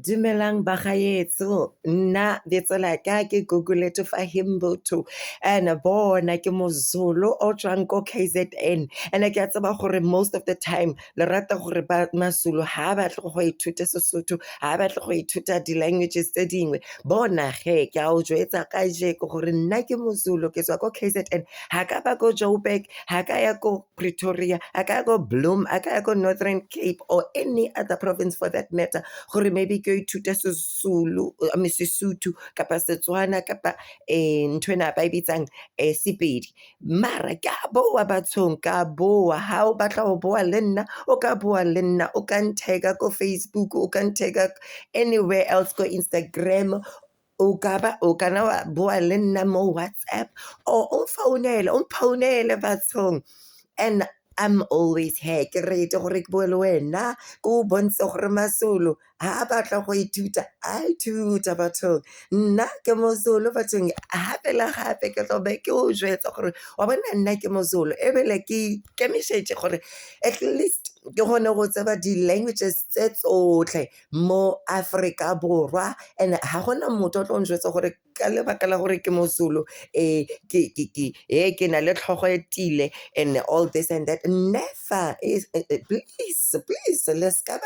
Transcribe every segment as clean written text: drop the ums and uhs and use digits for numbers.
Dumelang bagaetso nna betso la ka ke Gugulethu Fahimbutu and bona ke moZulu o tswang ko KZN and ke a tseba gore most of the time le rata gore ba maZulu ha ba tle go ithuta Sesotho ha ba tle go ithuta di languages tse dingwe bona ke a o jwetsa ka jeko gore nna ke moZulu ke tswa ko KZN ha ka ba ko Joburg ha ka ya ko Pretoria ha ka ya ko Bloem ha ka ya ko Northern Cape or any other province for that matter gore maybe ke ithuta Sesotho kapa Setswana kapa nthwena ba bitsang Sepedi mara ka boa bathong ka boa ha o batla go boa le nna o ka boa le nna o ka ntega ko Facebook o ka ntega anywhere else ko Instagram o kana wa boa le nna mo WhatsApp o mphaunele bathong and I'm always here ke ready gore ke bue le wena ko bontshe gore maZulu ha batla go ithuta a ithuta bathong nna ke moZulu bathong gape ke tlo be ke o jwetsa gore wa bona nna ke moZulu ebile ke kemišetše gore at least ke gone go tseba di-languages tse tsotlhe mo Afrika Borwa and ha gona motho o tlo njwetsa gore ka lebaka la gore ke moZulu ke na le tlhogo e tile and all this and that never is please let's ka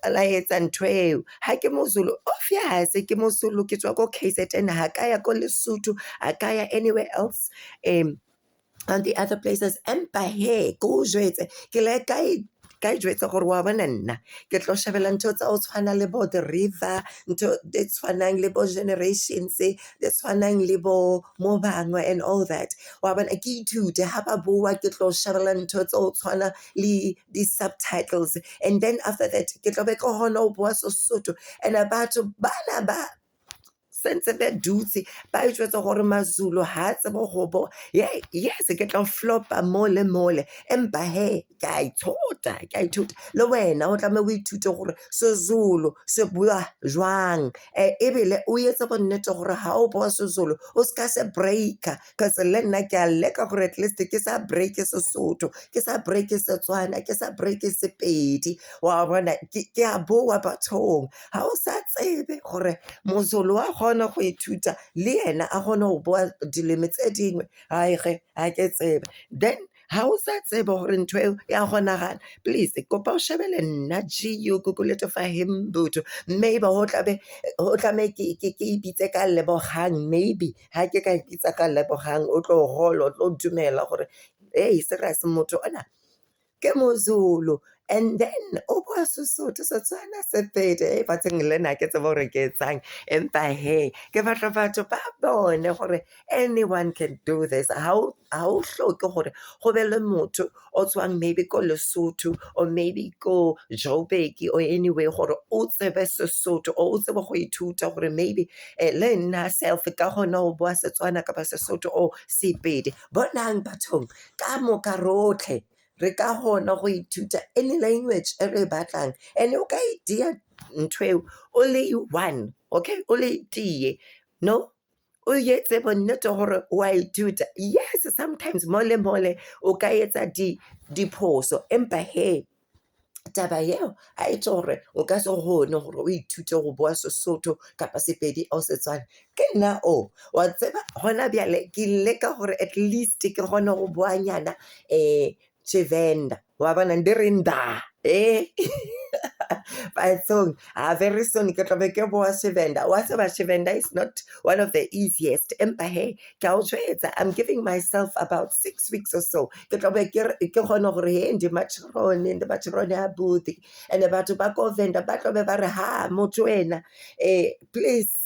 la etsa ntho eo ha ke moZulu obvious ke moZulu ke tswa ko KZN ha ka ya ko Lesotho ha ka ya anywhere else on the other places empa he go jwetse ke le ka jwetsa gore wa bona nna ke tlo shebela ntho tsa o tshwana le bo the river ntho tse tshwanang le bo generations tse tshwanang le bo mo bangwe and all that wa bona ke ithute ha ba bua ke tlo shebela ntho tse o tshwana le di subtitles and then after that ke tlo be ke hona o bua Sesotho and batho bana ba sentse be dutse ba itjwetsa gore maZulu ha tsebo go bo yes ke tlo flopa mole empa he ka ithuta le wena o tlame o ithute gore seZulu se bua jwang ebile o yetse bonnete gore ha o bua seZulu o ska se breaka cause le nna ke a leka gore at least ke sa break Sesotho ke sa break Setswana ke sa break Sepedi wa bona ke a bua bathong ha o sa tsebe gore moZulu wa gona go ithuta le yena a gona go bua dilemi tse dingwe ha ke tsebe then ha o sa tsebe gore ntho eo ya gonagana please kopa o shebele nna Gugulethu Fahimbutu maybe ho tlame ke ipitse ka Lebogang maybe ha ke ka ipitsa ka Lebogang o tlo gola o tlo dumela gore serious motho ona ke moZulu and then o bua Sesotho Setswana Sepedi bathong le nna ke tseba gore ke etsang empa he ke batla batho ba bone gore anyone can do this ha o hloke gore go be le motho o tswang maybe ko Lesotho or maybe ko Joburg or anyway gore o tsebe Sesotho o tsebe go ithuta gore maybe le nna self ka gona o bua Setswana kapa Sesotho o Sepedi bonang bathong ka moka rotlhe re ka gona go ithuta any language e re batlang and o ka idea ntho only one okay only tie no o yetse bonnete gore wa ithuta yes sometimes mole o ka etsa diphoso empa he taba yeo a itse gore o ka se gone gore o ithute go bua Sesotho kapa Sepedi o Setswana ke nna wa tseba gona bjale ke leka gore at least ke gone go bua nyana Tshivenda wa bona ndirinda bathong very soon ke tlo be ke bua Tshivenda wa tseba Tshivenda is not one of the easiest empa he ke a o jwetsa I'm giving myself about 6 weeks or so ke tlo be ke gone gore he ndi machirone a buti and batho ba ko Venda ba tlo be ba re ha motho wena please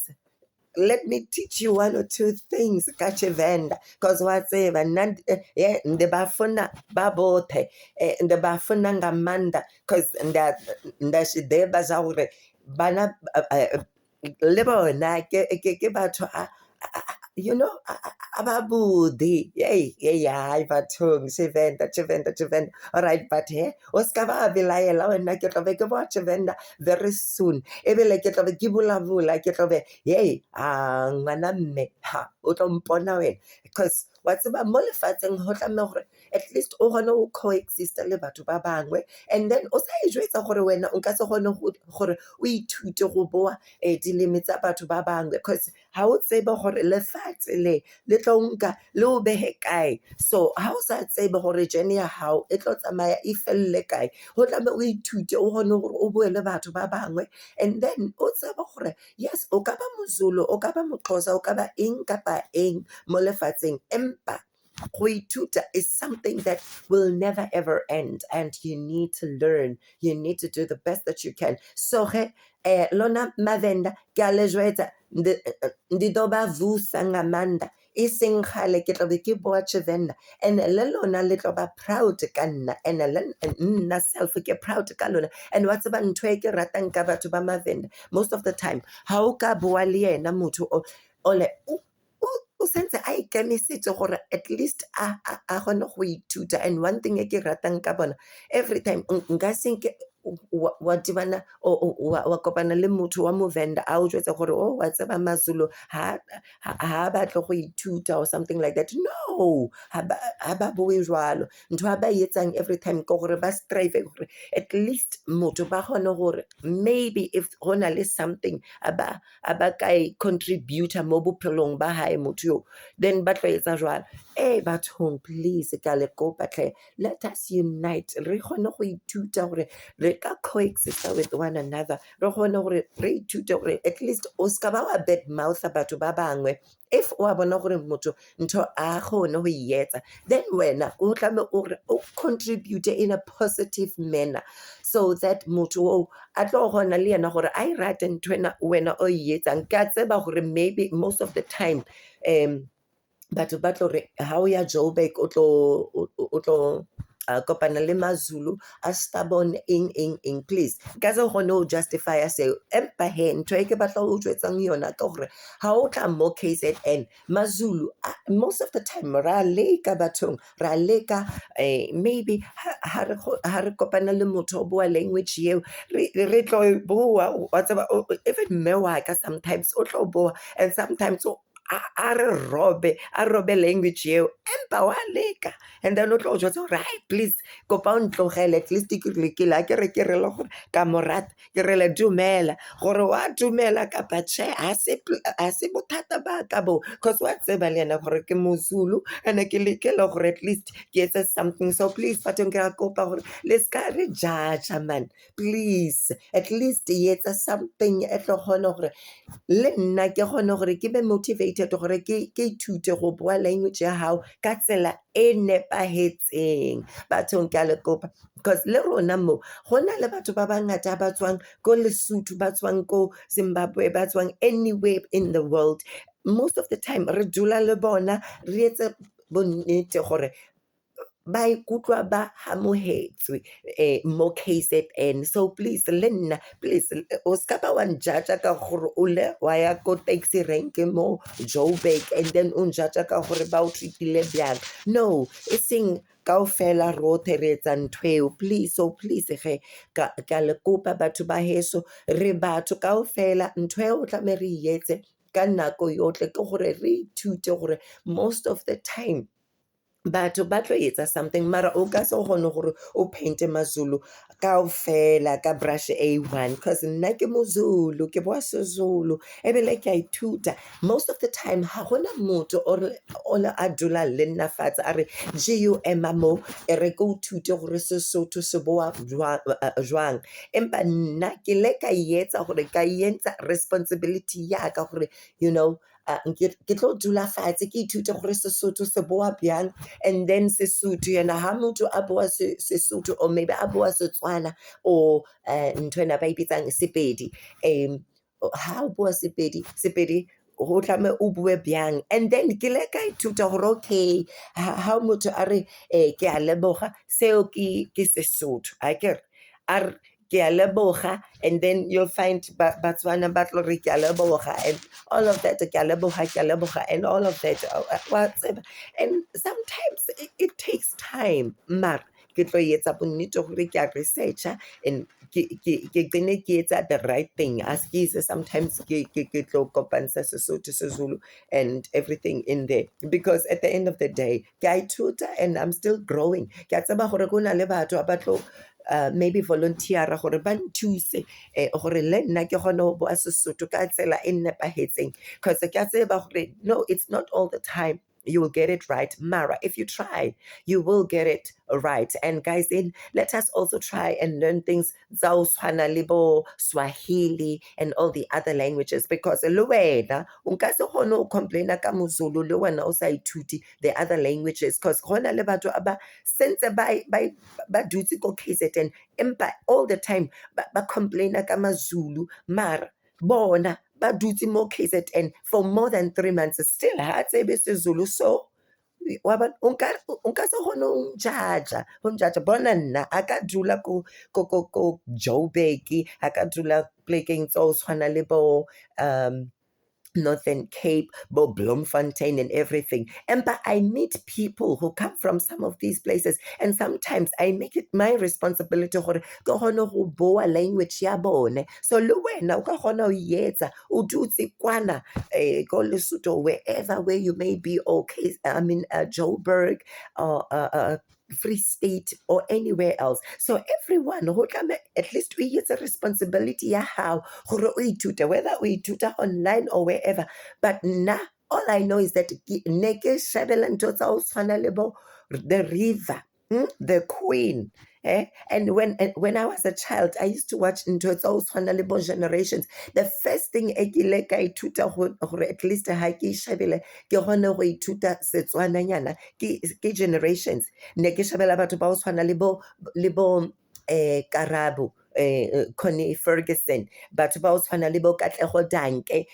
let me teach you one or two things ka Tshivenda because watseba nde bafuna babothe nde bafuna ngamanda because ndashideba za gore bana le bona ke batho you know ababudi hayi bathong Tshivenda all right but he o ska ba belaela wena ke tlo be ke bua Tshivenda very soon ebile ke tlo be ke bulavula ke tlo be ngwana mme o tlo mpona wena because wa tseba mo lefatsheng ho tlameha gore at least o gone o coexist le batho ba bangwe, and then o sa e jwetsa gore wena o ka se gone gore o ithute go boa dilemi tsa batho ba bangwe, because ha o tsebe gore lefatshe le tlo nka le o behe kae. So ha o sa tsebe gore journey ya hao e tlo tsamaya e felle kae, ho tlameha o ithute o gone gore o bue le batho ba bangwe, and then o tsebe gore yes o ka ba moZulu, o ka ba moXhosa, o ka ba eng kapa eng mo lefatsheng, empa go ithuta is something that will never ever end, and you need to learn, you need to do the best that you can. So lona Mavenda ke a le jwetsa ndi doba vusa ngamanda e seng gale ke tlobe ke boa Tshivenda, and le lona le tloba proud ka nna, and nna self ke proud ka lona. And wa tseba ntho e ke ratang ka batho ba Mavenda most of the time, ha o ka boa le yena motho ole o sentse a ikemisitse gore at least a gone go ithuta. And one thing e ke ratang ka bona, every time nka senke wa dibana wa kopana le motho wa Movenda a o jwetsa gore wa tseba maZulu ha batle go ithuta or something like that. No, ha ba bue jwalo. Ntho ha ba etsang every time ke gore ba strive gore at least motho ba gone gore maybe if hona le something aba ka contributor mo bophelong ba hae motho yo, then ba tlo etsa jwalo. Bathong please ka le kopa tle, let us unite, re gone go ithuta gore re ka coexist with one another, re gone gore re ithute gore at least o ska ba wa bad mouth batho ba bangwe. If wa bona gore motho ntho a gone go yetsa, then wena o tlame o contribute in a positive manner, so that motho o a tlo gona le yena gore I rate ntwena wena o yetsang. Ka tseba gore maybe most of the time batho ba tlo re ha o ya Joburg o tlo kopana le maZulu a stubborn in please ka se gone o justify seo, empa he ntho e ke batla o jwetsang yona ka gore ha o tla mo KZN maZulu most of the time ra leka bathong, ra leka maybe ha re kopana le motho o bua language eo re tlo bua, wa tseba even me wa ka sometimes o tlo bua, and sometimes a robe language eo, empa wa leka, and then o tlo jwetsa gore hi please kopa o ntlogele at least ke le gore ka morata ke re le dumela, gore wa dumela kapa tjhe ha se bothata ba ka bo, because wa tseba le yena gore ke moZulu and ke lekele gore at least ke etse something. So please bathong ke a kopa gore le ska re judge man, please at least etsa something e tlo gone gore le nna ke gone gore ke be motivated gore ke ithute go bua language ya hao ka tsela e nepahetseng. Bathong ke a le kopa, because le rona mo go na le batho ba bangata ba tswang ko Lesotho, ba tswang ko Zimbabwe, ba tswang anywhere in the world. Most of the time re dula le bona, re etse bonnete gore ba ikutlwa ba amohetswe mo KZN. So please le nna please o ska ba wa njudge ka gore o le wa ya ko taxi rank mo Joburg and then o njudge ka gore ba o treatile byang. No, e seng kaofela rotlhe re etsa ntho eo, please. So please ge ka le kopa batho ba heso, re batho kaofela ntho eo tla re etse ka nako yotlhe ke gore re ithute gore most of the time batho ba tlo etsa something, mara o ka se gone gore o painte maZulu kaofela ka brush A1, because nna ke moZulu, ke boa seZulu ebile ke a ithuta. Most of the time ha gona motho o a dula le nna fatshe a re GU ema mo e re go thute gore Sesotho se boa jwang, empa nna ke le ka etsa gore ka etsa responsibility ya ka gore you know ke tlo dula fatshe ke ithute gore Sesotho se boa byang, and then Sesotho yena ha motho a boa Sesotho or maybe a boa Setswana or ntwena ba ipitsang Sepedi, ha o boa Sepedi go tlame o bue byang, and then ke le ka ithuta gore okay ha motho a re ke a leboga seo ke Sesotho akere ke a leboga, and then you'll find Batswana batlo re ke a leboga and all of that, ke a leboga and all of that, and sometimes it takes time, mar ke tlo etsa bonnete gore ke a researcha and ke tsene ke etsa the right thing as ke ise sometimes ke tlo kopantsha Sesotho Sezulu and everything in there because at the end of the day ke a ithuta and I'm still growing ke a tseba gore go na le batho ba tlo maybe volunteer gore ba nthuse gore le nna ke gone go bua Sesotho ka tsela e nepagetseng because ke a tseba gore no, it's not all the time you will get it right. Mara, if you try, you will get it right. And guys, let us also try and learn things Tsawswana, Libo, Swahili, and all the other languages because luwena unka se hono complain ka Mozulu le wena o sa ithuti the other languages because gona le batho aba sense ba dutse ko KZN empa all the time ba complain ka maZulu mara bona ba dutse mo KZN for more than 3 months still ha tsebe Zulu so waba unka se gone unjaja bona nna aka dula ko Joburg aka dula plekeng tso tshwana le bo Northern Cape, Bo Bloemfontein and everything. And but I meet people who come from some of these places and sometimes I make it my responsibility gore go hono go boa language ya bone. So le wena o ka gona o yetsa o dutse kwana go Lesotho wherever where you may be okay I mean Joburg or Free State or anywhere else. So everyone who come at least we use a responsibility ya how whether we tutor online or wherever. But now all I know is that neke shabela ntotsa o tshwana le bo the river, the queen. And when I was a child, I used to watch into generations. The first thing ekile ka ituta gore at least ha ke shabele ke gone go ituta Setswana nyana ke generations ne ke shabela batho ba o tshwana le bo Karabo Connie Ferguson batho ba o tshwana le bo Katlego Danke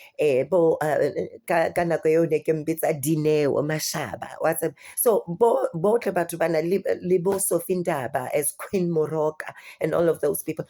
bo ka nako eo ne ke mbitsa Dineo Mashaba so both batho bana le bo Sofindaba as Queen Moroka and all of those people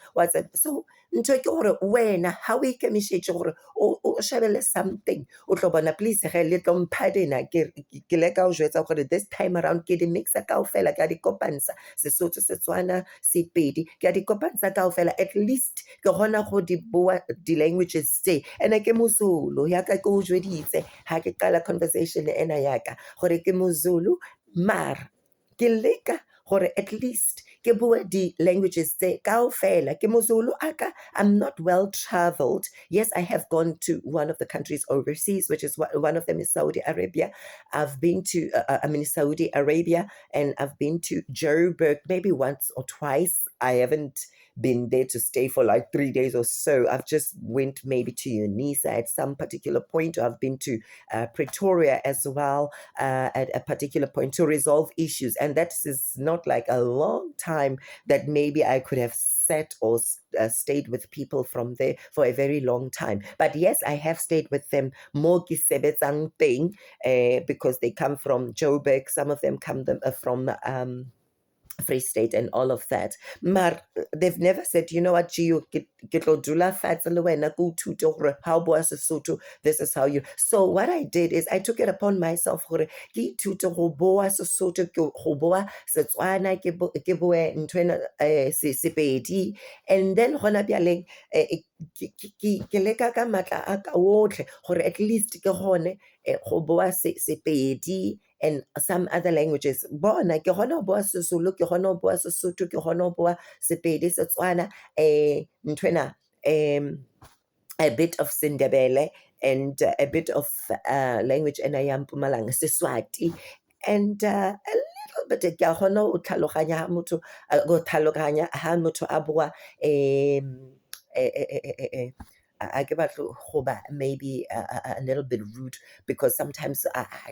so ntho ke gore wena ha o ikemišetše gore o shebele something o tlo bona please ge le tlo mphadena ke leka o jwetsa gore this time around ke di mixa kaofela ke a di kopantsha Sesotho Setswana Sepedi ke a di kopantsha kaofela at least ke gona go di bua di languages tse ene ke Mozulu yaka ke o jweditse ha ke qala conversation ena yaka gore ke Mozulu mar ke leka gore at least ke bua di languages tse kaofela ke Mozulu aka I'm not well traveled. Yes, I have gone to one of the countries overseas, which is one of them is Saudi Arabia. I've been to Saudi Arabia and I've been to Joburg maybe once or twice. I haven't been there to stay for like 3 days or so. I've just went maybe to Unisa at some particular point. I've been to Pretoria as well at a particular point to resolve issues. And that is not like a long time that maybe I could have sat or stayed with people from there for a very long time. But yes, I have stayed with them more because they come from Joburg. Some of them come from Free State and all of that. But they've never said, you know what, Gio, get lo dula fats and go to how boas Sesotho, this is how you. So what I did is I took it upon myself ki tuto ho boa Sesotho ho boa Setswana ke boe ntwena Sepedi and then hona bialeng ke leka ka matla a ka otlhe gore at least ke gone go boa Sepedi and some other languages. Bona ke gona boa Sezulu, ke gona boa Sesotho, ke gona boa Sepedi, Setswana, ntwena a bit of Sindebele and a bit of language and I am Pumalang Siswati and a little bit ke gona o tlhaloganya ha motho go tlhaloganya ha motho a bua I give out maybe a little bit rude because sometimes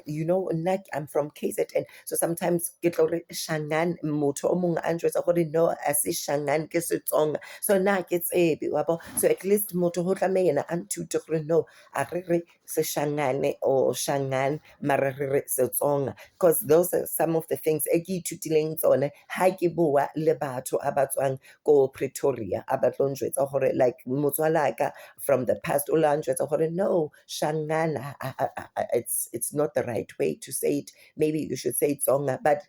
you know like I'm from KZN so sometimes get shangan moto mong andres already know as shangan ke Setsonga so na gets so at least moto ho tlamena antu to know a re se shangane or shangan marare Setsonga because those are some of the things egi tutileng tsone ha ke bua le batho abatswang go Pretoria abatlonjwetsa gore like motswalaka from the past. No, Shangan, it's not the right way to say it. Maybe you should say it Tsonga, but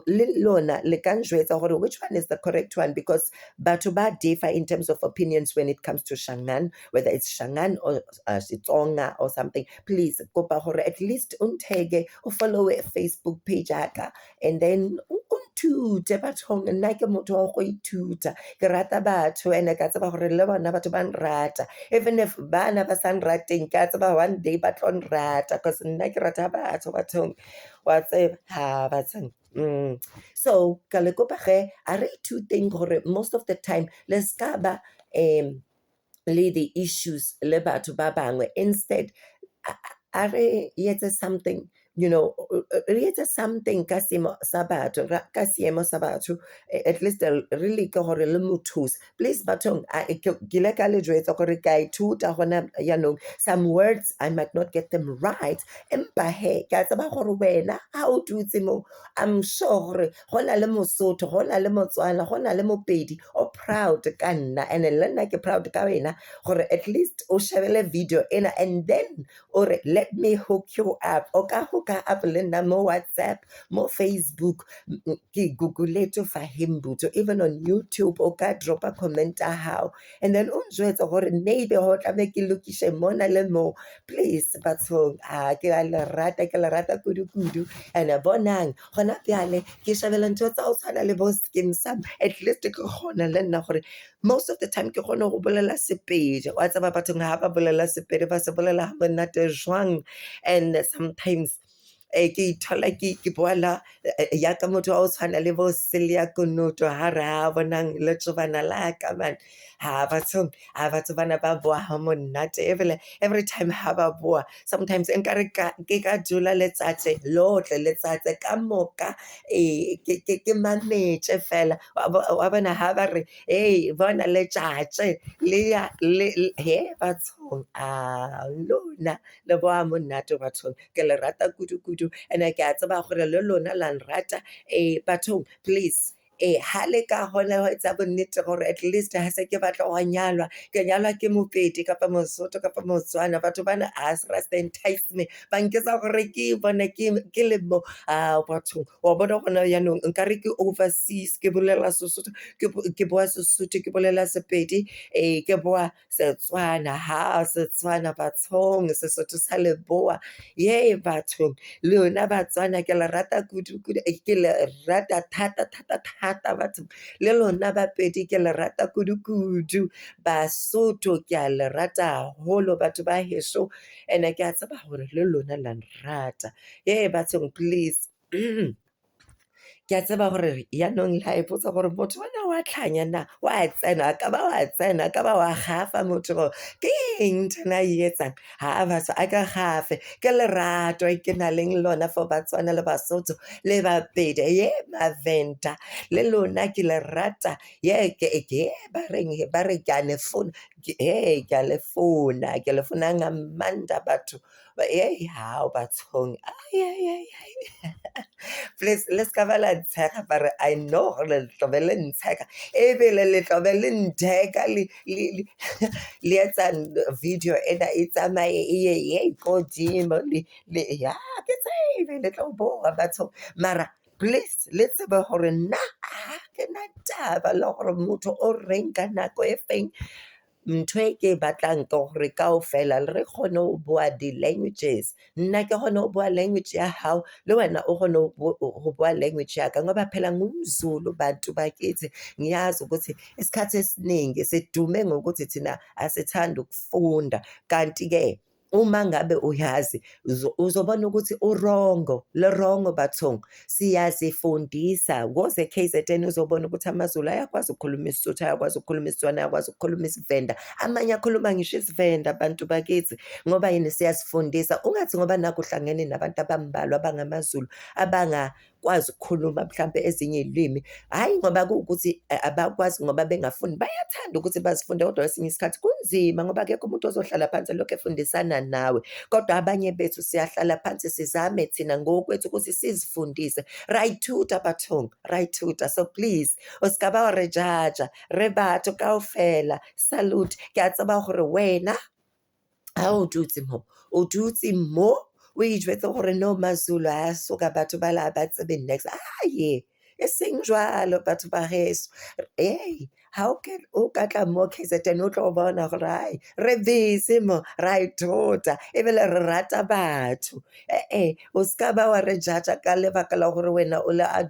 which one is the correct one? Because Batuba differ in terms of opinions when it comes to Shangan, whether it's Shangan or Tsonga or something. Please, at least untege or follow a Facebook page, and then untute bathong nna ke motho wa go ithuta ke rata batho ene ka tseba gore le bona batho ba nrata, even if bana ba sa nrateng ka tseba one day ba tlo nrata because nna ke rata batho bathong wa tseba ha bathong. So ka le kopa ge a re ithuteng gore most of the time let's ka ba le the issues le batho ba bangwe, instead a re etse something, you know, re etse something ka seemo sa batho, at least really ke gore le mothuse. Please bathong ke ile ka le jwetsa gore ka ithuta gona yaanong, some words I might not get them right, empa he ka tseba gore wena ha o dutse mo, I'm sure gore gona le Mosotho, gona le Motswana, gona le Mopedi o proud ka nna, and le nna ke proud ka wena gore at least o shebele video ena, and then or let me hook you up, o ka hooka up le nna mo WhatsApp, mo Facebook, ke Google to Fahimbuto, even on YouTube o ka drop a comment how, and then unjwetsa gore maybe ho tla be ke lokishe mona le mo. Please bathong ke le rata kudu and bonang gona pele ke shebela ntho tsa o tshwana le bo Skim Sam, at least ke gona le nna gore most of the time ke gona go bolela Sepedi wa tsaba bathong ha ba bolela Sepedi ba se bolela ha monate jwang, and sometimes ke ithola ke boala ya ka motho o tshwana le bo Celia Konoto ha ra bonang le Tshivenda la ka man ha batho bana ba boa ha monate every time ha ba boa, sometimes nkare ke ka dula letsatsi lotle letsatsi ka moka ke manetse fela wa bona ha ba re bona letsatsi le he bathong lona le boa monate bathong ke le rata kudu and ke a tseba gore le lona la nrata bathong. Please ha le ka hona ho etsa bonnete gore at least ha se ke batla go nyalwa ke nyalwa ke Mopedi kapa Mosotho kapa Motswana, batho bana a rasta entice me ba nketsa gore ke bona ke le mo bathong wa bona gona yaanong nkare ke overseas ke bolela Sesotho ke boa Sesotho ke bolela Sepedi ke boa Setswana Setswana bathong Sesotho sa Leboa bathong lona Batswana ke le rata kudu ke le rata thata batho le lona Bapedi ke le rata kudu Basotho ke a le rata holo batho ba heso, and ke a tseba gore le lona la nrata bathong. Please ke a tseba gore yaanong la ipotsa gore motho wana wa tlhanya na wa tsena ka ba wa gafa motho go ke eng tana etsang ha batho a ka gafe ke lerato ke na leng lona for Batswana le Basotho le Bapedi Mavenda le lona ke le rata ke ba re ke a le fona ke a le fona ngamanda batho how bathong please let's cover la ntshega bare I know gore le tlobe le ntshega ebile le tlobe le ntheka le etsa video ena e tsamaye godimo ke tsebe le tlo boa batho, mara please le tsebe gore nna ke na taba le gore motho o reng ka nako e feng. Ntho e ke batlang ke gore kaofela re kgone ho bua di-languages, nna ke kgone ho bua language ya hao le wena o kgone ho bua language yaka ngoba phela ngumZulu bantu bakithi. Ngiyazi ukuthi isikhathi esiningi sidume ngokuthi thina asithanda ukufunda, kanti-ke uma ngabe uyazi uzobona ukuthi le wrongo bathong siyazifundisa koze KZN uzobona ukuthi amaZulu ayakwazi ukukhuluma isiSotho, ayakwazi ukukhuluma isiTswana, ayakwazi ukukhuluma isiVenda, amanye akhuluma ngisho isiVenda bantu bakithi ngoba yini siyasifundisa. Ungathi ngoba nakho uhlangene nabantu abambalwa abangamaZulu abangakwazi ukukhuluma mhlambe ezinye izilimi, hayi ngoba kuwukuthi abakwazi ngoba bengafuni, bayathanda ukuthi bazifunde kodwa kwesinye isikhathi kunzima ngoba akekho umuntu ozohlala phansi lokho efundisana nawe, kodwa abanye bethu siyahlala phansi sizame thina ngokwethu ukuthi sizifundise. Raithuta bathong raithuta, so please uskaba re jaja re batho kaofela salute ke a tseba gore wena ha o dutse mo o ijwetse gore no Mazulu a soka batho ba la ba tsebe next ye e seng jwalo batho ba geso ha o ka tla mo KZN o tlo bona gore hai re busy mo ra ithota ebile re rata batho o ska ba wa re judge ka lebaka la gore wena o le a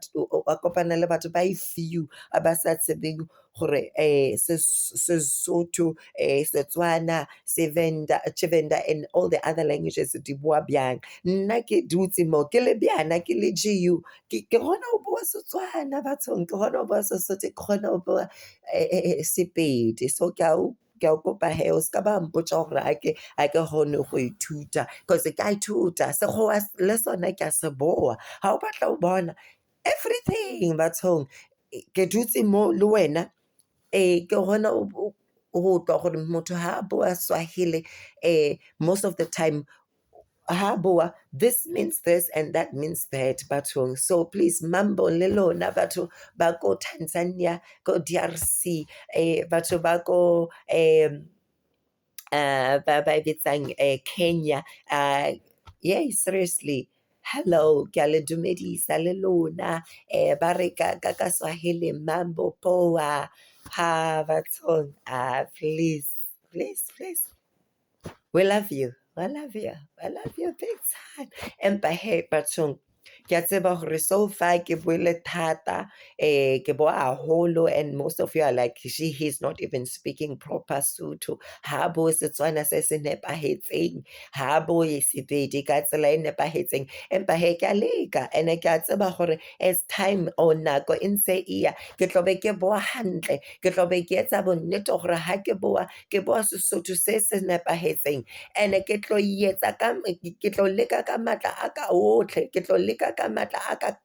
kopana le batho ba few a ba sa tsebeng gore Sesotho Setswana Tshivenda and all the other languages di bua bjang nna ke dutse mo ke le bjana ke le GU ke gona o bua Setswana bathong ke gona o bua Sesotho ke gona o bua Sepedi so ke a o kopa he o ska ba mpotsa gore a ke gone go ithuta because ke a ithuta sekgowa le sona ke a se boa ha o batla o bona everything bathong ke dutse mo le wena ke gona go twa gore motho ha a bua Swahili most of the time ha bua this means this and that means that bathong so please mambo le lona batho ba ko Tanzania ko DRC batho ba ko ba bitsang Kenya yeah seriously hello ke a le dumedisa le lona ba re ka Swahili mambo poa ha bathong please we love you I love you big time empa he bathong ke a tseba gore so far ke buile thata ke bua haholo and most of you are like he's not even speaking proper Sotho ha bo Setswana se se nepahetseng ha bo Sepedi ka tsela e nepahetseng empa he ke a leka and ke a tseba gore as time or nako e ntse e ya ke tlobe ke bua hantle ke tlobe ke etsa bonnete gore ha ke bua Sesotho se se nepahetseng and ke tlo etsa ke tlo leka ka matla a ka otlhe ke tlo leka ka matla a ka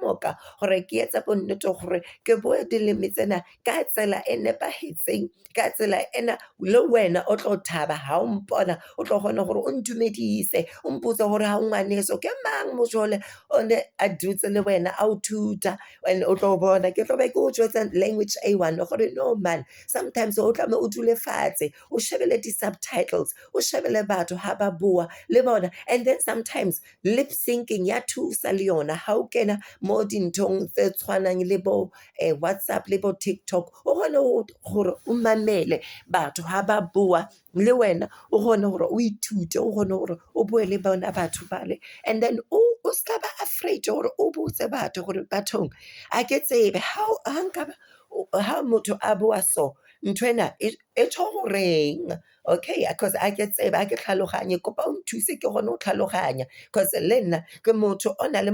moka gore ke etsa bonnete gore ke bua dilemi tsena ka tsela e nepahetseng ka tsela ena le wena o tlo thaba ha o mpona o tlo gona gore o ntumedise o mpotse gore ha ngwaneso ke mang mo jole o ne a dutse le wena a o thuta and o tlo bona ke tlo be ke o jwetsa language A1 gore no man sometimes o tla me o dule fatshe o shebele di-subtitles o shebele batho ha ba bua le bona and then sometimes lip syncing ya thusa le yona ha o kena mo dinthong tse tshwanang le bo WhatsApp le bo TikTok o gone gore o mamele batho ha ba bua le wena o gone gore o ithute o gone gore o bue le bona batho bale and then o ska ba afraid gore o botse batho gore bathong a ke tsebe ha motho a bua so ntwena e tho goreng okay because a ke tsebe a ke tlhaloganye kopa o nthuse ke gone o tlhaloganya because le nna ke motho o na le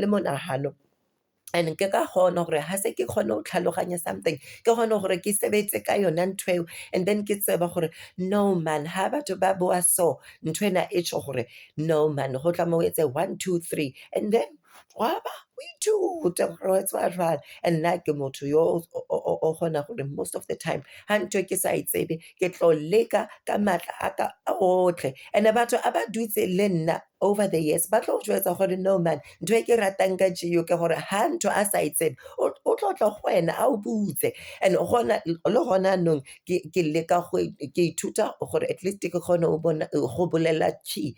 monahano and ke ka gona gore ha se ke kgone go tlhaloganya something ke gone gore ke sebetse ka yona ntho and then ke tseba gore no man ha batho ba bua so ntwena e tšho gore no man go tla mo etse 1 2 3 and then wa ba we do and nna ke motho yo o gona gore most of the time ha ntho ke sa itsebe ke tlo leka ka matla a ka otlhe and batho a ba dutse le nna over the years ba tlo jwetsa gore no man ntho e ke ratang ka GU ke gore ha ntho a sa itsebe o tlo tlo go wena a o butse and le gona nong ke leka ke ithuta gore at least ke kgone go bolela chi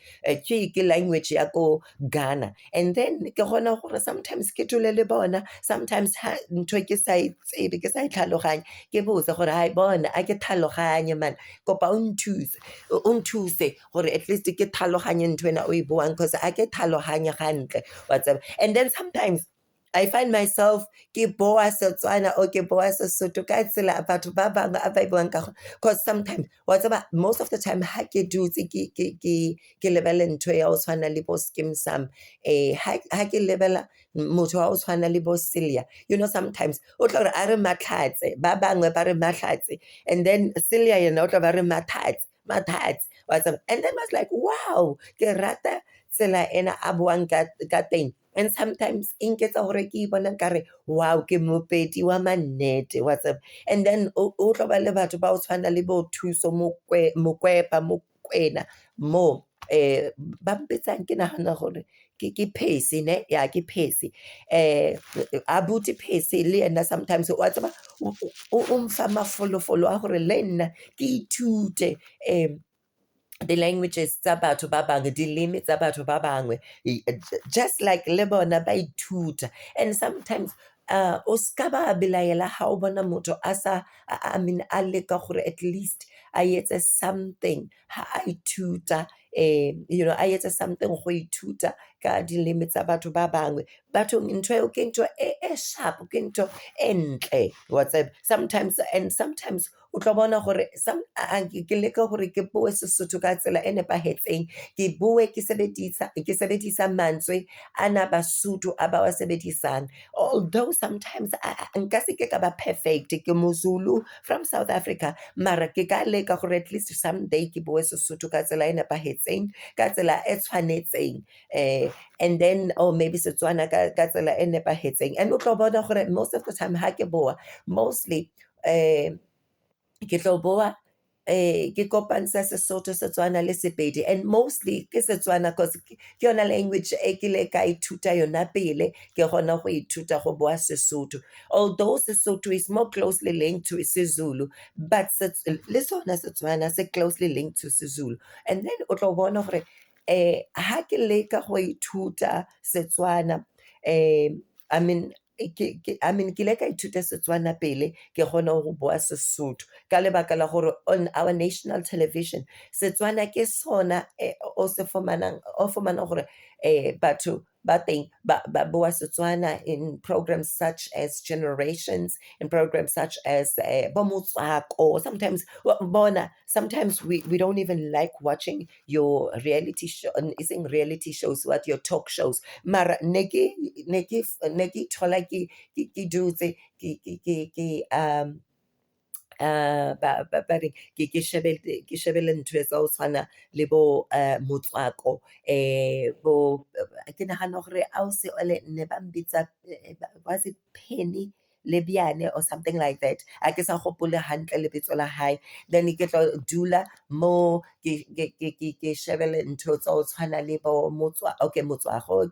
ke language ya ko Ghana and then ke gona gore sometimes ke dule le bona sometimes ha ntho ke sa itsebe ke sa itlhaloganye ke botse gore hai bona a ke tlhaloganye man kopa o nthuse gore at least ke tlhaloganye ntwena o e buang because I ke tlhaloganye gantle whatever and then sometimes I find myself ke boa Setswana o ke boa Sesotho ka tsela batho ba bangwe a ba buang ka because sometimes whatever most of the time ha ke dutse ke lebele ntho ya o tshwana le bo skim sam ha ke lebela motho wa o tshwana le bo Celia you know sometimes o tla re a re matlhatse ba bangwe ba re matlhatse and then Celia yena o tla ba re mathatse whatever and then I was like wow ke rata tsela ena a buang ka teng and sometimes in nketsa gore ke bona nkare wow ke mopedi wa mannete whatever and then o tlo ba le batho ba o tshwana le bo thuso mokwepa mokwena mo ba mpetsang ke nagana gore ke phesi ne ya ke phesi abuti phesi le ena sometimes o tsaba o mfa mafolofolo a gore le nna ke ithute the languages tsa batho ba bangwe, dilimi tsa batho ba bangwe, just like le bona ba ithuta. And sometimes o ska ba belaela ha o bona motho I mean a leka gore at least a etse something ha a ithuta, you know, a etse something go ithuta ka dilimi tsa batho ba bangwe. Batho ntho eo ke ntho e sharp, ke ntho e ntle wa tseba. Sometimes o tlo bona gore ke leka gore ke bue Sesotho ka tsela e nepahetseng, ke bue ke sebedisa mantswe ana Basotho a ba wa sebedisang, although sometimes nka se ke ka ba perfect, ke moZulu from South Africa, mara ke ka leka gore at least someday ke bue Sesotho ka tsela e nepahetseng, ka tsela e tshwanetseng, and then maybe Setswana ka tsela e nepahetseng. And o tlo bona gore most of the time ha ke bua, mostly ke tlo boa ke kopantsha Sesotho, Setswana le Sepedi, and mostly ke Setswana because ke yona language e ke le ka ithuta yona pele ke gona go ithuta go boa Sesotho, although Sesotho is more closely linked to SeZulu, but le sona Setswana se closely linked to SeZulu. And then o tlo bona gore ha ke leka go ithuta Setswana, I mean ke leka ithuta Setswana pele ke gona go boa Sesotho ka lebaka la gore on our national television Setswana ke sona o fumana gore batho ba teng ba boa Setswana in programs such as Generations, in programs such as bo Motswako. Sometimes we don't even like watching your reality show, isn't reality shows, what your talk shows, mara ne ke thola ke dutse ba reng ke shebelle ntho tsa go tshwana le bo Motswako, bo ke nagana gore a o se ole ne ba mbitsa was it Penny Lebiane or something like that, a ke sa gopole hantle lebitso la hae. Then ke tlo dula mo ke shebelle ntho tsa go tshwana le bo Motswako,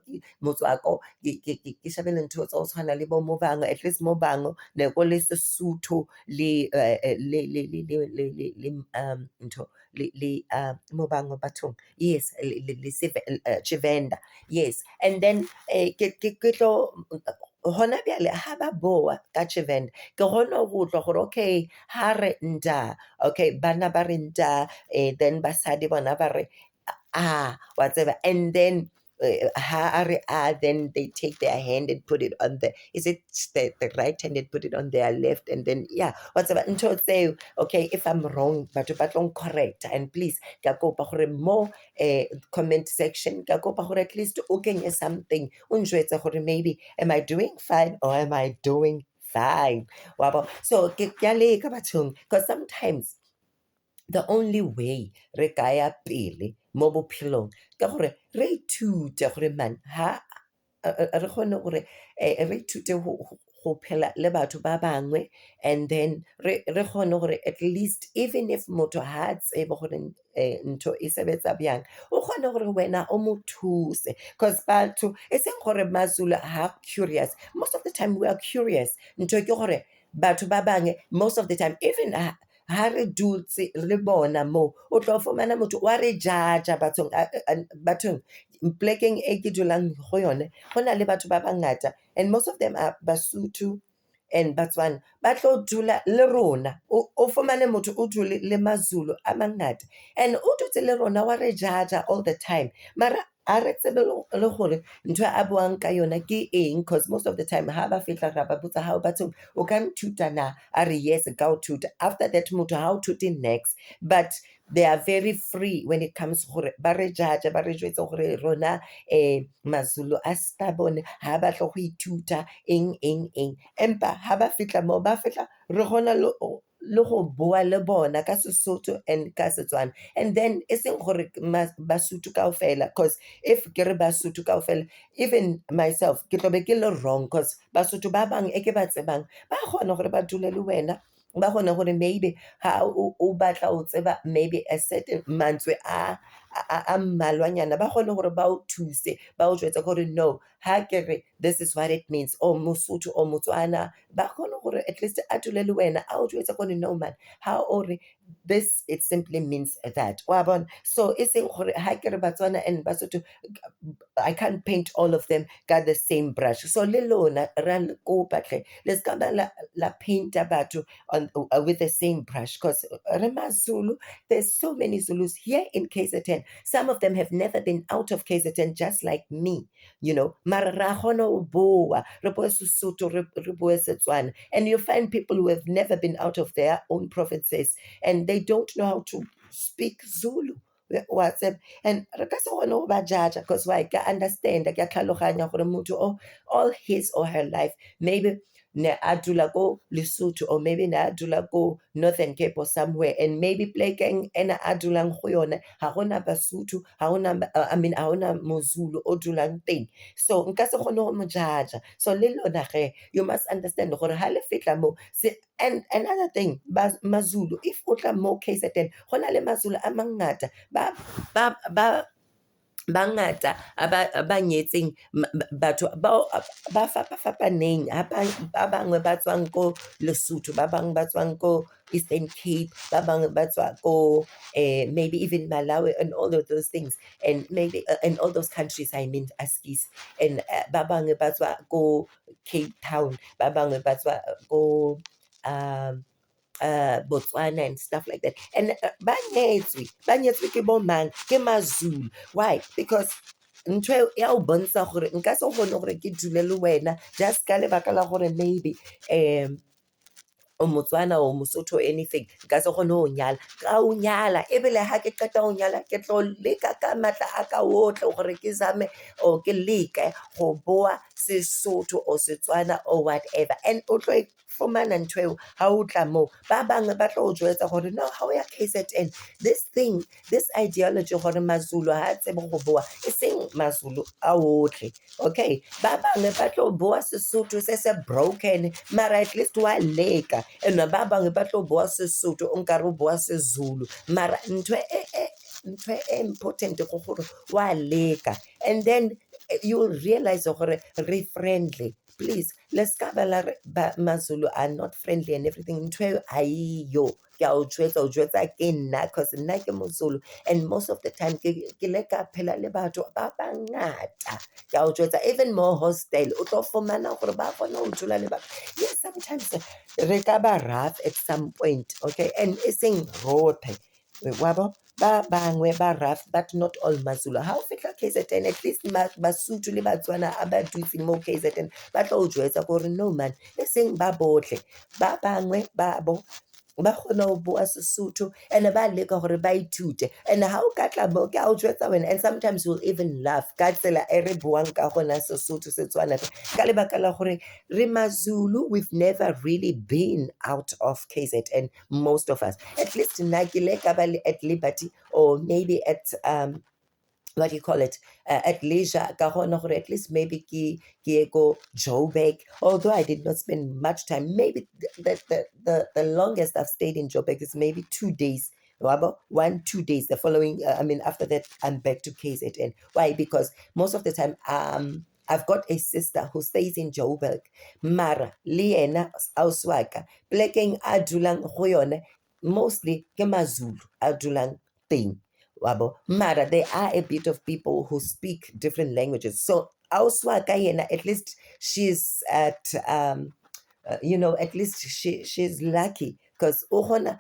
ke shebelle ntho tsa go tshwana le bo Mobango, at least Mobango ne go le Sesotho le ntho le Mobango bathong, yes, Tshivenda, yes. And then ke tlo hona bjale ha ba boa ka Tshivenda ke gona go tlwa gore okay ha re nda, okay bana ba re nda, then basadi bona ba re whatever, and then then they take their hand and put it on is it the right hand and put it on their left, and then yeah, whatever until say okay if I'm wrong but don't correct, and please ka kopa gore mo comment section ka kopa gore at least o kenye something o njwetse gore maybe am I doing fine or am I doing fine, wabo. So ke a leka bathong because sometimes the only way re kaya pele mo bophelong ka gore re ithute gore man ha re kgone gore re ithute go phela le batho ba bangwe, and then re kgone gore at least even if motho ha tsebe gore ntho e sebetsa bjang o kgone gore wena o mo thuse, because batho e seng gore maZulu ha curious, most of the time we are curious, ntho ke gore batho ba bangwe most of the time even ha re dutse le bona mo o tlo fumana motho wa re jaja bathong plekeng e ke dulang go yone go na le batho ba bangata, and most of them are Basotho and Batswana, ba tlo dula le rona o fumane motho o dule le maZulu a mangata and o dutse le rona wa re jaja all the time, mara a re tsebe le gore ntho a buang ka yona ke eng, because most of the time ha ba fitla ra ba botsa hao bathong o ka nthuta na, a re yes ka o thuta, after that motho ha o thute next, but they are very free when it comes gore ba re judge ba re jwetse gore rona maZulu a stubborn ha ba tlo go ithuta eng empa ha ba fitla mo ba fitla re gona le go bua le bona ka Sesotho and ka Setswana, and then e seng gore Basotho kaofela, because if ke re Basotho kaofela even myself ke tlobe ke le wrong, because Basotho ba bang e ke ba tsebang ba kgona gore ba dule le wena, ba kgona gore maybe ha o batla o tseba maybe a certain mantswe a a mmalwanyana ba kgone gore ba o thuse ba o jwetsa gore no ha ke re this is what it means o Mosotho o Motswana ba kgone gore at least a dule le wena a o jwetsa gore no man how or this it simply means that wa bona so e seng gore ha ke re Batswana and Basotho I can't paint all of them got the same brush. So le lona ra go batle. Let's come la paint batho on with the same brush because Rema Zulu, there's so many Zulus here in KZN. Some of them have never been out of KZN just like me, you know. Mara ra kgona ho bua, re bua Sesotho, re bua Setswana. And you find people who have never been out of their own provinces and they don't know how to speak Zulu. What's and re ka se kgone go ba judge because why ke understand ke a tlhaloganya gore motho all his or her life maybe ne a dula ko Lesotho or maybe ne a dula ko Northern Cape or somewhere and maybe plekeng ena a dulang go yone ha gona Basotho ha gona I mean ha gona Mozulu o dulang teng so nka se kgone go mo judge so le lona ge you must understand gore ha le fitla mo se and another thing Mazulu if o tla mo KZN go na le Mazulu a mangata ba bangata ba nyetseng batho ba fapaneng ba bangwe ba tswang ko Lesotho ba bangwe ba tswang ko Eastern Cape ba bangwe ba tswa ko maybe even Malawi and all of those things and maybe in all those countries I mean askis and ba bangwe ba tswa ko Cape Town ba bangwe ba tswa ko Botswana and stuff like that. And ba nyetswe ke bo mang ke Mazulu. Why? Because ntho ya o bontsha gore nka se gone gore ke dule le wena just ka lebaka la gore maybe o Motswana o Mosotho anything nka se gone o nyala ka o nyala ebile ha ke qeta o nyala ke tlo leka ka matla a ka otle gore ke zame o ke leke go boa Sesotho o Setswana or whatever and o tlo fumana ntho eo ha o tla mo ba bangwe ba tlo o jwetsa gore no ha o ya KZN this thing this ideology gore Mazulu ha tsebe go boa e seng Mazulu a otlhe okay ba bangwe ba tlo boa Sesotho se se broken mara at least wa leka and ba bangwe ba tlo boa Sesotho o nkare o boa seZulu mara ntho e important go gore wa leka and then you realize gore re friendly please let's cover Mazulu are not friendly and everything ntwe ayiyo ke a o jwetsa ke nna cause nna ke Mozulu and most of the time ke leka phela le batho ba bangata ke a o jwetsa even more hostile o tlo fumana gore ba bona o dula le batho yes sometimes re ka ba rough at some point okay and e seng rotlhe wabo ba bangwe ba rough but not all Mazulu ha o fitla KZN at least Basotho le Batswana a ba dutse mo KZN ba tlo o jwetsa gore no man e seng ba botlhe ba bangwe ba kgona ho bua Sesotho and ba leka gore ba ithute and ha o ka tla mo ke a o jwetsa wena and sometimes you'll even laugh ka tsela e re buang ka gona Sesotho Setswana ka lebaka la gore re Mazulu we've never really been out of KZN most of us at least nna ke leka ba at liberty or maybe at what do you call it at leisure ka gona gore at least maybe ke go Joburg although I did not spend much time maybe the longest I've stayed in Joburg is maybe 2 days 1-2 days the following I mean after that I'm back to KZN why because most of the time I've got a sister who stays in Joburg mara le yena auswaka plekeng a dulang go yone mostly ke Mazulu a dulang teng wabo mara there are a bit of people who speak different languages so auswaka yena at least she's at you know at least she's lucky because ohona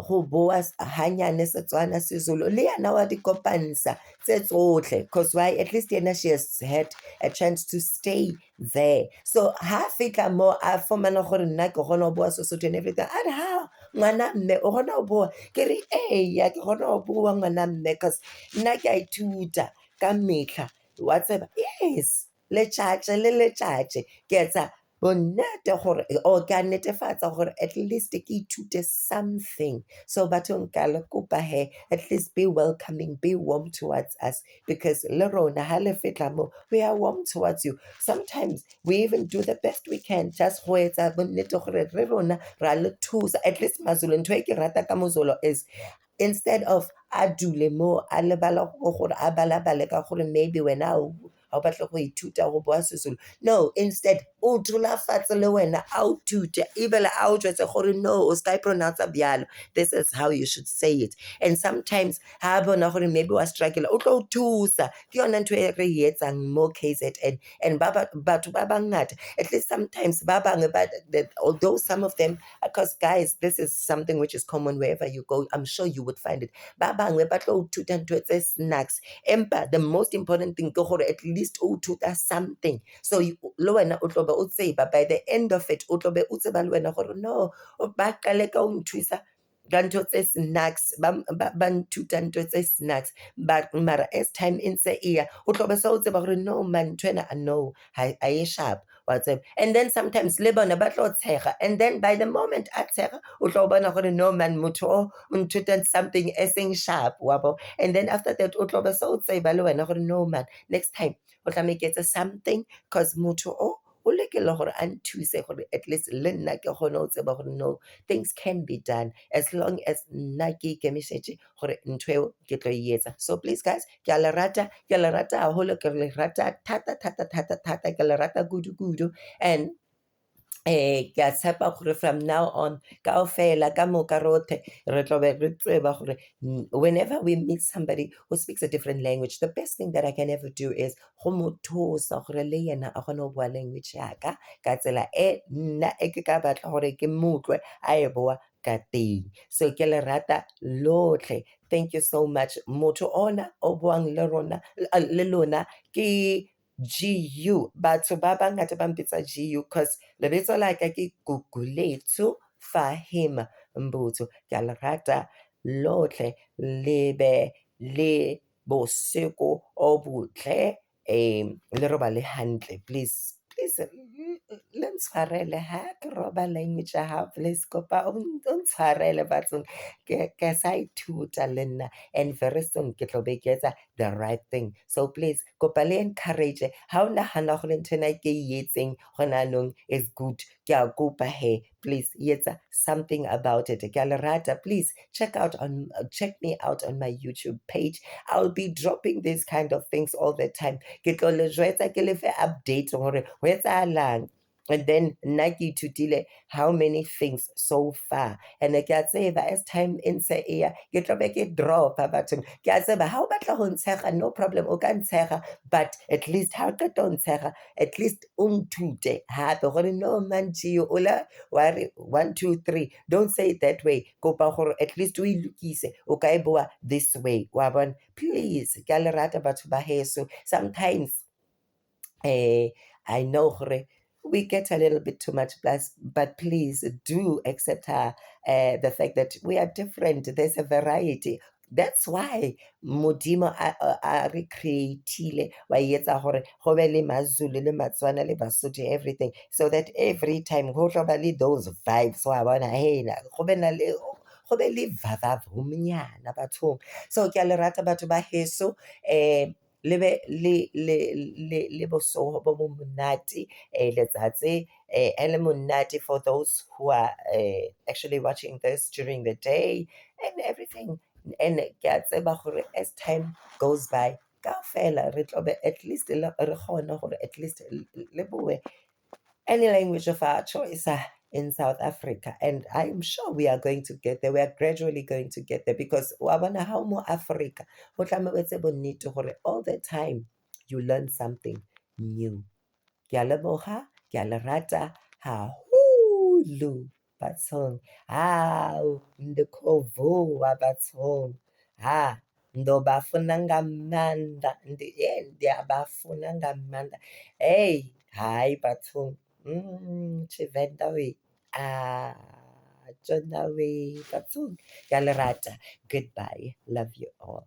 go boa hanyane Setswana seZulu le yana wa di kopansa tse tsotlhe because why at least yena she has had a chance to stay there so ha fitla mo a fumana gore nna ke gona go boa Sesotho and everything and ha ngwana mme o gona go boa ke re ya ke gona go boa ngwana mme because nna ke a ithuta ka metlha wa tseba yes le tšatše ke etsa bonnete gore o ka netefatsa gore at least ke ithute something so batho nka le kopa he at least be welcoming be warm towards us because le rona ha le fitla mo we are warm towards you sometimes we even do the best we can just go etsa bonnete gore re rona ra le thusa at least Mazulu ntho e ke rata ka Mozulu is instead of a dule mo a lebala gore a balabale ka gore maybe wena ha o batla go ithuta go bua Sezulu. No, instead o dula fatshe le wena a o thute ebile a o jwetse gore no o ska pronounce byalo, this is how you should say it. And sometimes ha bona gore maybe wa struggle o tlo thusa ke yona ntho e re etsang mo KZN. And batho ba bangata, at least sometimes ba bangwe, but although some of them, because guys, this is something which is common wherever you go, I'm sure you would find it. Ba bangwe ba tlo thuta ntho tse snacks, empa the most important thing ke gore at least o thuta something. So le wena o tlo be o tseba, by the end of it o tlo be o tseba le wena gore no ba qale ka o nthusa ka ntho tse snacks, ba nthuta ntho tse snacks, but mara as time in se eya o tlo be se o tseba gore no man ntwena no ha e sharp wa tseba. And then sometimes le bona ba tlo tshega, and then by the moment a tshega o tlo bona gore no man motho o nthuta something e seng sharp wa bo. And then after that o tlo be se o tseba le wena gore no man next time o tla make it something, because motho o lekele gore a nthuse gore at least le nna ke gone o tseba gore no things can be done as long as nna ke ikemišetše gore ntho eo ke tlo e etsa. So please guys, ke a le rata haholo, ke le rata thata, ke le rata kudu. And ke a tshepa gore from now on kaofela ka moka rothe re tlo be re tseba gore whenever we meet somebody who speaks a different language, the best thing that I can ever do is go mo thusa gore le yena a kgone go bua language yaka ka tsela e nna e ke ka batla gore ke motlwe a e bua ka teng. So ke le rata lotlhe, thank you so much. Motho ona o buang le lona ke GU, batho ba bangata ba mpitsa GU because lebitso la ka ke Gugulethu Fahim Mbutho. Ke a le rata lotlhe, lebe le boseko o botle, le robale hantle, please le ntshwarele ha ke roba language ya hao, please kopa o ntshwarele bathong ke sa ithuta le nna, and very soon ke tlo be ke etsa the right thing. So please kopa le encourage ha o nagana gore nthena ke e etseng gona anong is good, ke a kopa he please etsa something about it. Ke a le rata, please check me out on my YouTube page. I'll be dropping these kind of things all the time. Ke tlo le jwetsa ke le fe update gore ho etsahalang. And then nna ke ithutile how many things so far, and ke a tseba as time in se eya ke tlo be ke dropa bathong, ke a tseba ha o batla go ntshega no problem o ka ntshega, but at least ha o ka to ntshega at least o nthute hape gore no man GU ola wa re 1 2 3 don't say it that way, kopa gore at least o ilukise o ka e bua this way wa bona. Please ke a le rata batho ba heso. Sometimes I know we get a little bit too much plus, but please do accept the fact that we are different. There's a variety. That's why Modimo a re creatile wa etsa gore go be le maZulu le maTswana le Basotho everything, so that every time go tlo ba le those vibes wa bona hey go be le vavavumnyana bathong. So ke a le rata batho ba heso, le bosoho bo monate letsatsi ele monate for those who are actually watching this during the day and everything. And ke a tseba gore as time goes by kaofela re tlo be at least re kgona gore at least le bue any language of our choice in South Africa. And I'm sure we are going to get there. We are gradually going to get there because wabona how more Africa all the time you learn something new. Ke a leboga, ke a le rata haholo bathong. Ndikhovuwa bathong. Ndobafuna ngamandla, ndiyabafuna ngamandla. Hey, hayi bathong. Tshivenda we. Jona we bathong. Ke a le rata. Goodbye. Love you all.